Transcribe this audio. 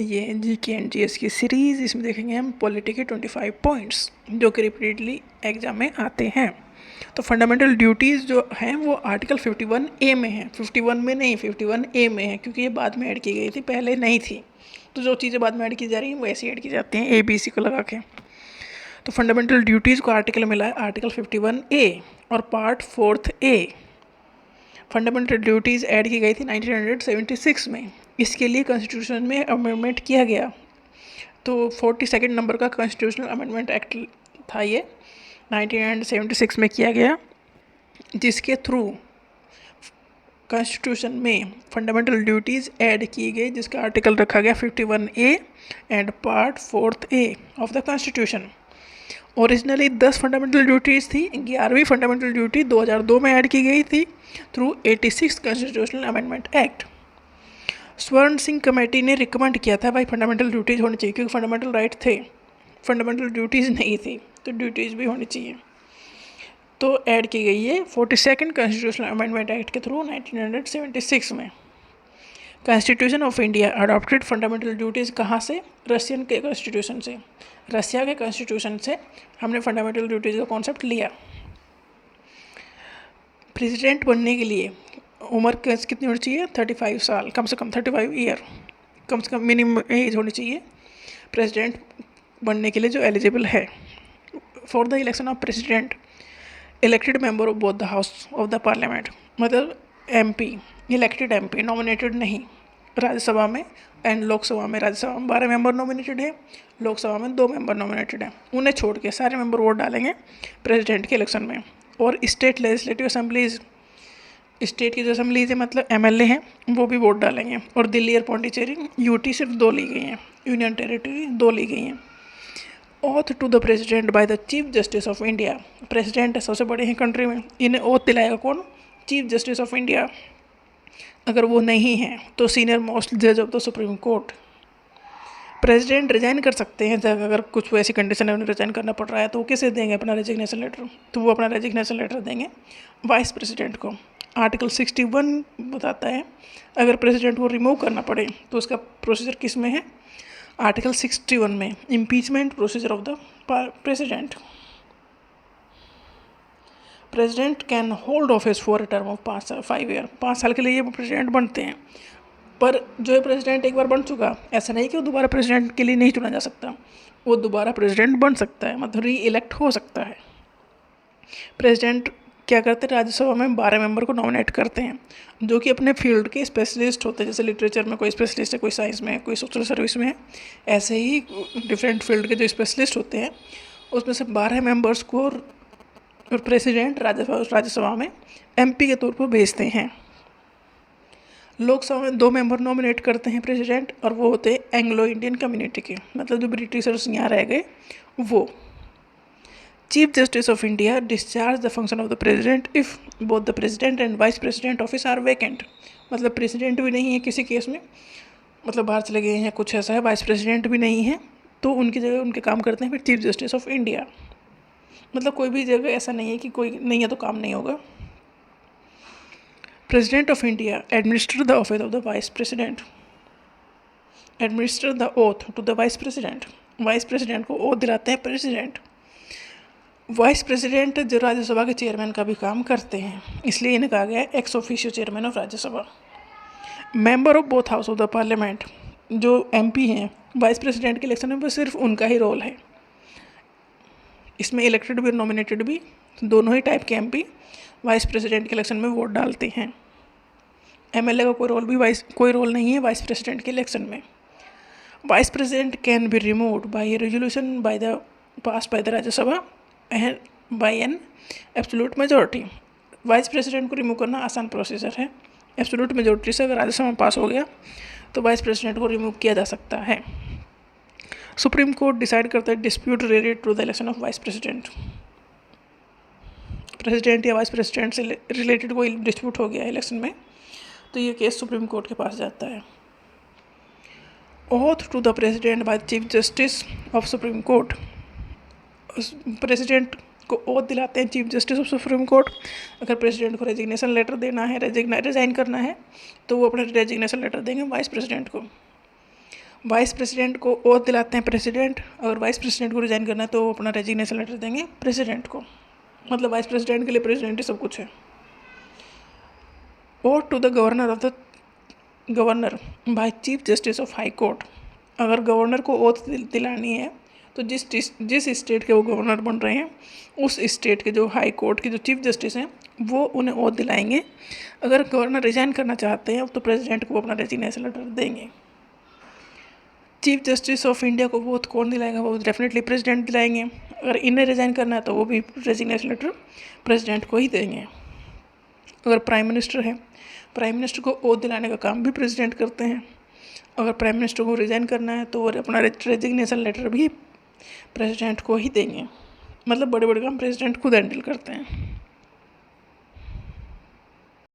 ये GK and GS की series, इसमें देखेंगे हम पॉलिटी के 25 पॉइंट्स जो कि रिपीटेडली एग्जाम में आते हैं। तो फंडामेंटल ड्यूटीज़ जो हैं वो आर्टिकल 51A में है, 51 में नहीं 51A में है, क्योंकि ये बाद में ऐड की गई थी, पहले नहीं थी। तो जो चीज़ें बाद में ऐड की जा रही हैं वो ऐसी ऐड की जाती हैं ABC को लगा के। तो फंडामेंटल ड्यूटीज़ को आर्टिकल मिला है आर्टिकल 51A और part 4A। Fundamental duties add की गई थी 1976 में। इसके लिए कॉन्स्टिट्यूशन में अमेंडमेंट किया गया। तो 42 नंबर का कॉन्स्टिट्यूशनल अमेंडमेंट एक्ट था ये, 1976 में किया गया, जिसके थ्रू कॉन्स्टिट्यूशन में फंडामेंटल ड्यूटीज़ ऐड की गई, जिसका आर्टिकल रखा गया 51A and part 4A of the constitution. Originally 10 fundamental duties थी, 11वीं फंडामेंटल ड्यूटी 2002 में ऐड की गई थी थ्रू 86 कॉन्स्टिट्यूशनल अमेंडमेंट एक्ट। स्वर्ण सिंह कमेटी ने रिकमेंड किया था भाई फंडामेंटल ड्यूटीज़ होनी चाहिए, क्योंकि फंडामेंटल राइट थे, फंडामेंटल ड्यूटीज़ नहीं थी, तो ड्यूटीज़ भी होनी चाहिए। तो ऐड की गई है 42 कॉन्स्टिट्यूशनल अमेंडमेंट एक्ट के थ्रू 1976 में। Constitution of India adopted fundamental duties कहाँ से? रशियन के कॉन्स्टिट्यूशन से। रशिया के कॉन्स्टिट्यूशन से हमने फंडामेंटल ड्यूटीज़ का कॉन्सेप्ट लिया। प्रेसिडेंट बनने के लिए उम्र कितनी होनी चाहिए? 35 साल, कम से कम 35 ईयर, कम से कम मिनिमम एज होनी चाहिए प्रेसिडेंट बनने के लिए जो एलिजिबल है। For the election of president elected member of both the house of the parliament, मतलब MP, इलेक्टेड MP, नॉमिनेटेड नहीं। राज्यसभा में एंड लोकसभा में, राज्यसभा में 12 मेंबर नॉमिनेटेड है, लोकसभा में 2 मेंबर नॉमिनेटेड है। उन्हें छोड़ के सारे मेंबर वोट डालेंगे प्रेसिडेंट के इलेक्शन में। और स्टेट लेजिस्लेटिव असेंबलीज, स्टेट की जो असेंबलीज है मतलब MLA हैं, वो भी वोट डालेंगे। और दिल्ली और पौंडीचेरी UT सिर्फ 2 ली गई हैं, यूनियन टेरिटरी 2 ली गई हैं। Oath to the president by the chief justice of India, president सबसे बड़े हैं कंट्री में, इन्हें ओथ दिलाएगा कौन? Chief justice of India. अगर वो नहीं है तो सीनियर मोस्ट जज of the supreme court. President resign कर सकते हैं, अगर कुछ वैसी कंडीशन है उन्हें रिजाइन करना पड़ रहा है, तो वो किसे देंगे अपना रेजिग्नेशन लेटर? तो वो अपना रेजिग्नेशन लेटर देंगे वाइस प्रेसिडेंट को। आर्टिकल 61 बताता है अगर प्रेसिडेंट को रिमूव करना पड़े तो उसका प्रोसीजर किस में है? आर्टिकल 61 में, impeachment procedure of the president. President can hold office for a term of 5 year, 5 साल के लिए ये प्रेसिडेंट बनते हैं। पर जो है प्रेसिडेंट एक बार बन चुका, ऐसा नहीं कि वो दोबारा प्रेसिडेंट के लिए नहीं चुना जा सकता, वो दोबारा प्रेसिडेंट बन सकता है, मतलब री इलेक्ट हो सकता है। प्रेसिडेंट क्या करते हैं? राज्यसभा में 12 मेंबर को नॉमिनेट करते हैं जो कि अपने फील्ड के स्पेशलिस्ट होते हैं। जैसे लिटरेचर में कोई स्पेशलिस्ट है, कोई साइंस में है, कोई सोशल सर्विस में है, ऐसे ही डिफरेंट फील्ड के जो स्पेशलिस्ट होते हैं उसमें से 12 मेंबर्स को प्रेसिडेंट राज्यसभा में MP के तौर पर भेजते हैं। लोकसभा में 2 मेंबर नॉमिनेट करते हैं प्रेसिडेंट, और वो होते हैं एंग्लो इंडियन कम्युनिटी के, मतलब जो ब्रिटिशर्स यहाँ रह गए वो। Chief justice of India discharge the function of the president if both the president and vice president office are vacant, मतलब प्रेसिडेंट भी नहीं है किसी केस में, मतलब बाहर चले गए हैं, कुछ ऐसा है, वाइस प्रेसिडेंट भी नहीं है, तो उनकी जगह उनके काम करते हैं फिर चीफ जस्टिस ऑफ इंडिया। मतलब कोई भी जगह ऐसा नहीं है कि कोई नहीं है तो काम नहीं होगा। President of India administer the office of the vice president, administer the oath to the vice president, vice president को ओथ दिलाते हैं प्रेसिडेंट। वाइस प्रेसिडेंट जो राज्यसभा के चेयरमैन का भी काम करते हैं, इसलिए इन्हें कहा गया है ex officio chairman of Rajya Sabha. Member of both house of the parliament, जो MP हैं वाइस प्रेसिडेंट के इलेक्शन में बस सिर्फ उनका ही रोल है। इसमें इलेक्टेड भी और नॉमिनेटेड भी, दोनों ही टाइप के MP वाइस प्रेसिडेंट के इलेक्शन में वोट डालते हैं। MLA का कोई रोल नहीं है वाइस प्रेसिडेंट के इलेक्शन में। Vice president can be removed by resolution pass by the Rajya Sabha and by an absolute majority. Vice president को रिमूव करना आसान प्रोसीजर है, एब्सोल्यूट मेजॉरिटी से अगर राज्यसभा में पास हो गया तो वाइस प्रेसिडेंट को रिमूव किया जा सकता है। सुप्रीम कोर्ट डिसाइड करता है dispute related to the election of vice president. President या वाइस प्रेसिडेंट से रिलेटेड कोई डिस्प्यूट हो गया इलेक्शन में तो ये केस सुप्रीम कोर्ट के पास जाता है। Oath to the president by chief justice of supreme court, president को ओथ दिलाते हैं chief justice of supreme court. अगर प्रेसिडेंट को रेजिग्नेशन लेटर देना है, रिजाइन करना है, तो वो अपना रेजिग्नेशन लेटर देंगे वाइस प्रेसिडेंट को। वाइस प्रेसिडेंट को ओथ दिलाते हैं प्रेसिडेंट। अगर वाइस प्रेसिडेंट को रिजाइन करना है तो वो अपना रेजिग्नेशन लेटर देंगे प्रेसिडेंट को। मतलब वाइस प्रेसिडेंट के लिए प्रेसिडेंट ही सब कुछ है। Oath to the governor of the governor by chief justice of high court. अगर गवर्नर को ओथ दिलानी है तो जिस स्टेट के वो गवर्नर बन रहे हैं उस स्टेट के जो हाई कोर्ट के जो चीफ जस्टिस हैं वो उन्हें ओथ दिलाएंगे। अगर गवर्नर रिजाइन करना चाहते हैं तो प्रेसिडेंट को अपना रेजिग्नेशन लेटर देंगे। चीफ जस्टिस ऑफ इंडिया को वो कौन दिलाएगा? वो डेफिनेटली प्रेसिडेंट दिलाएंगे। अगर इन्हें रिजाइन करना है तो वो भी रेजिग्नेशन लेटर प्रेसिडेंट को ही देंगे। अगर प्राइम मिनिस्टर है, प्राइम मिनिस्टर को ओथ दिलाने का काम भी प्रेसिडेंट करते हैं। अगर प्राइम मिनिस्टर को रिजाइन करना है तो वो अपना रेजिग्नेशन लेटर भी प्रेसिडेंट को ही देंगे। मतलब बड़े बड़े काम प्रेसिडेंट खुद हैंडल करते हैं।